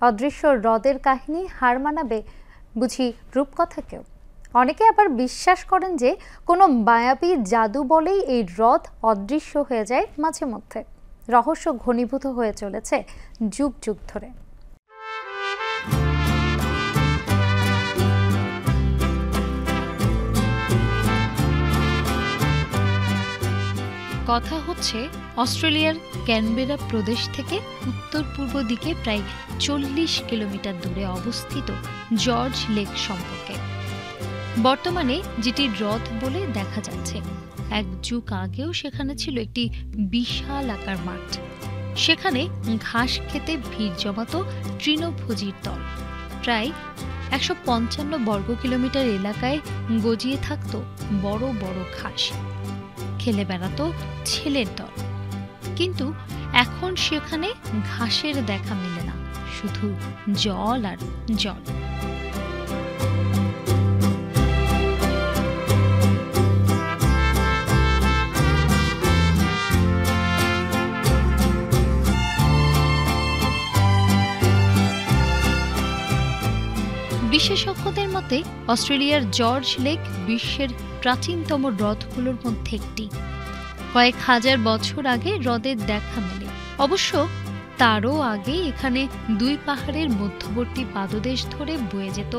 অদৃশ্য হ্রদের কাহিনী হার মানাবে বুঝি রূপকথাকেও? অনেকে আবার বিশ্বাস করেন যে কোনো মায়াবী জাদু বলেই এই হ্রদ অদৃশ্য হয়ে যায় মাঝে মধ্যে। রহস্য ঘনীভূত হয়ে চলেছে যুগ যুগ ধরে। কথা হচ্ছে অস্ট্রেলিয়ার ক্যানবেরা প্রদেশ থেকে উত্তর পূর্ব দিকে প্রায় 40 কিলোমিটার দূরে অবস্থিত জর্জ লেক সম্পর্কে। বর্তমানে যেটি হ্রদ বলে দেখা যাচ্ছে, এক যুগ আগেও সেখানে ছিল একটি বিশাল আকার মাঠ। সেখানে ঘাস খেতে ভিড় জমাত তৃণভোজীর দল। প্রায় 155 বর্গ কিলোমিটার এলাকায় গজিয়ে থাকত বড় বড় ঘাস, খেলে বেড়াতো ছেলের দল। কিন্তু এখন সেখানে ঘাসের দেখা মেলে না, শুধু জল আর জল। বিশেষজ্ঞদের মতে অস্ট্রেলিয়ার জর্জ লেক বিশ্বের প্রাচীনতম হ্রদগুলোর মধ্যে একটি। কয়েক হাজার বছর আগে হ্রদের দেখা মেলে। অবশ্য তারও আগে এখানে দুই পাহাড়ের মধ্যবর্তী পাদদেশ ধরে বয়ে যেত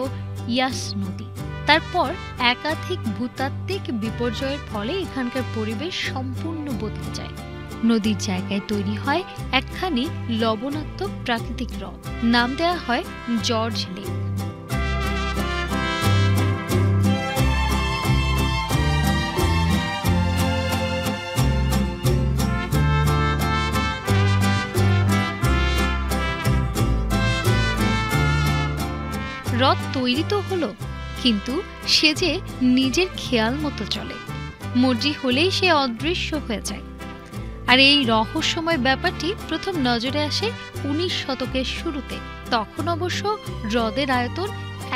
ইয়াস নদী। তারপর একাধিক ভূতাত্ত্বিক বিপর্যয়ের ফলে এখানকার পরিবেশ সম্পূর্ণ বদলে যায়। নদীর জায়গায় তৈরি হয় একখানি লবণাত্মক প্রাকৃতিক হ্রদ। নাম দেয়া হয় জর্জ লেক। হ্রদ তৈরি তো হলো, কিন্তু সে যে নিজের খেয়াল মতো চলে। মর্জি হলেই সে অদৃশ্য হয়ে যায়। আর এই রহস্যময় ব্যাপারটি প্রথম নজরে আসে 19 শতকের শুরুতে। তখন অবশ্য হ্রদের আয়তন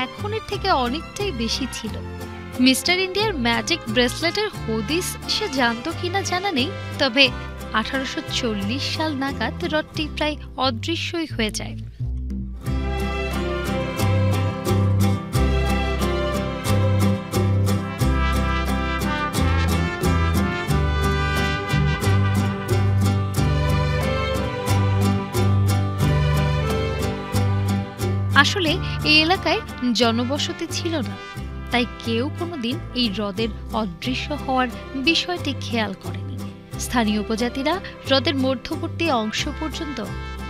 এখনের থেকে অনেকটাই বেশি ছিল। মিস্টার ইন্ডিয়ার ম্যাজিক ব্রেসলেটের হদিস সে জানত কিনা জানা নেই, তবে 1840 সাল নাগাদ হ্রদটি প্রায় অদৃশ্যই হয়ে যায়। আসলে এই এলাকায় জনবসতি ছিল না, তাই কেউ কোনোদিন এই হ্রদের অদৃশ্য হওয়ার বিষয়টি খেয়াল করেনি। স্থানীয় উপজাতিরা হ্রদের মধ্যবর্তী অংশ পর্যন্ত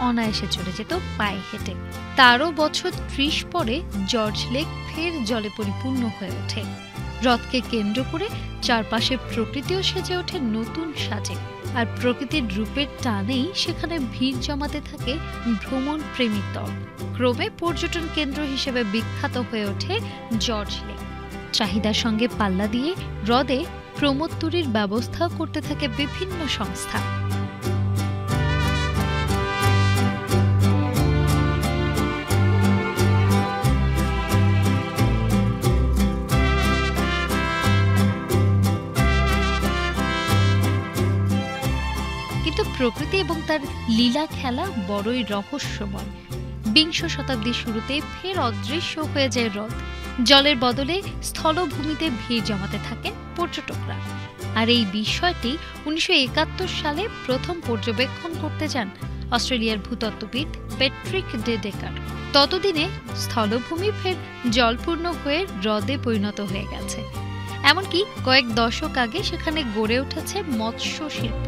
অনায়াসে চলে যেত পায়ে হেঁটে। 13 বছর 30 পরে জর্জ লেক ফের জলে পরিপূর্ণ হয়ে ওঠে। হ্রদকে কেন্দ্র করে চারপাশে প্রকৃতিও সেজে ওঠে নতুন সাজে। আর প্রকৃতির রূপের টানেই সেখানে ভিড় জমাতে থাকে ভ্রমণ প্রেমীর দল। ক্রমে পর্যটন কেন্দ্র হিসেবে বিখ্যাত হয়ে ওঠে জর্জ লেক। চাহিদার সঙ্গে পাল্লা দিয়ে হ্রদে প্রমোত্তরির ব্যবস্থা করতে থাকে বিভিন্ন সংস্থা। কিন্তু প্রকৃতি এবং তার লীলা খেলা বড়ই রহস্যময়। 20 শতাব্দীর শুরুতে ফের অদৃশ্য হয়ে যায় হ্রদ। জলের বদলে স্থলভূমিতে ভিড় জমাতে থাকেন পর্যটকরা। আর এই বিষয়টি 1971 সালে প্রথম পর্যবেক্ষণ করতে যান অস্ট্রেলিয়ার ভূতত্ত্ববিদ প্যাট্রিক ডে ডেকার। ততদিনে স্থলভূমি ফের জলপূর্ণ হয়ে হ্রদে পরিণত হয়ে গেছে। এমনকি কয়েক দশক আগে সেখানে গড়ে উঠেছে মৎস্য শিল্প।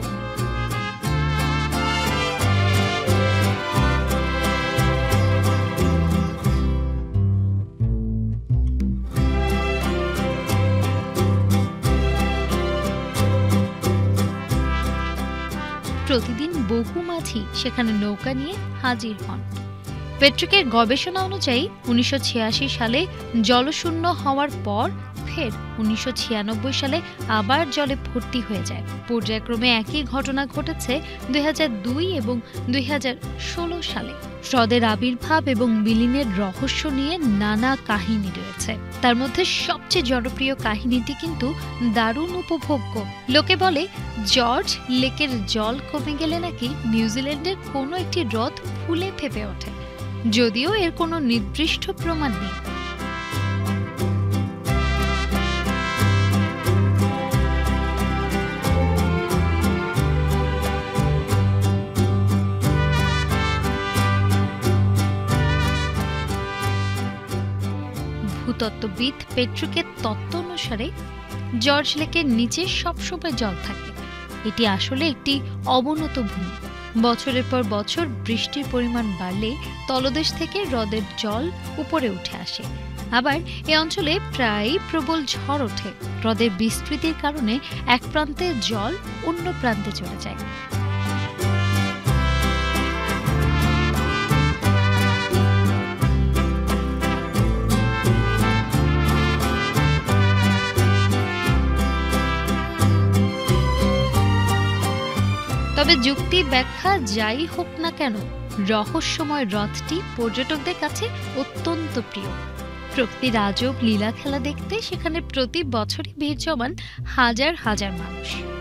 প্রতিদিন বহু মাঝি সেখানে নৌকা নিয়ে হাজির হন। প্যাট্রিকের গবেষণা অনুযায়ী 1986 সালে জলশূন্য হওয়ার পর ফের 1996 সালে আবার জলে ভর্তি হয়ে যায়। পর্যায়ক্রমে একই ঘটনা ঘটেছে 2002 এবং 2016 সালে। হ্রদের আবির্ভাব এবং বিলীনের রহস্য নিয়ে নানা কাহিনী রয়েছে। তার মধ্যে সবচেয়ে জনপ্রিয় কাহিনীটি কিন্তু দারুণ উপভোগ্য। লোকে বলে জর্জ লেকের জল কমে গেলে নাকি নিউজিল্যান্ডের কোনো একটি হ্রদ ফুলে ফেপে ওঠে। যদিও এর কোনো নির্দিষ্ট প্রমাণ নেই। ভূতত্ত্ববিদ পেট্রিকের তত্ত্ব অনুসারে জর্জ লেকের নিচে সবসময় জল থাকে। এটি আসলে একটি অবনত ভূমি। বছরের পর বছর বৃষ্টির পরিমাণ বাড়লে তলদেশ থেকে হ্রদের জল উপরে উঠে আসে। আবার এ অঞ্চলে প্রায়ই প্রবল ঝড় ওঠে। হ্রদের বিস্তৃতির কারণে এক প্রান্তে জল অন্য প্রান্তে চলে যায়। তবে যুক্তি ব্যাখ্যা যাই হোক না কেন, রহস্যময় হ্রদটি পর্যটকদের কাছে অত্যন্ত প্রিয়। প্রকৃতির আজব লীলা খেলা দেখতে সেখানে প্রতি বছরই ভিড় জমান হাজার হাজার মানুষ।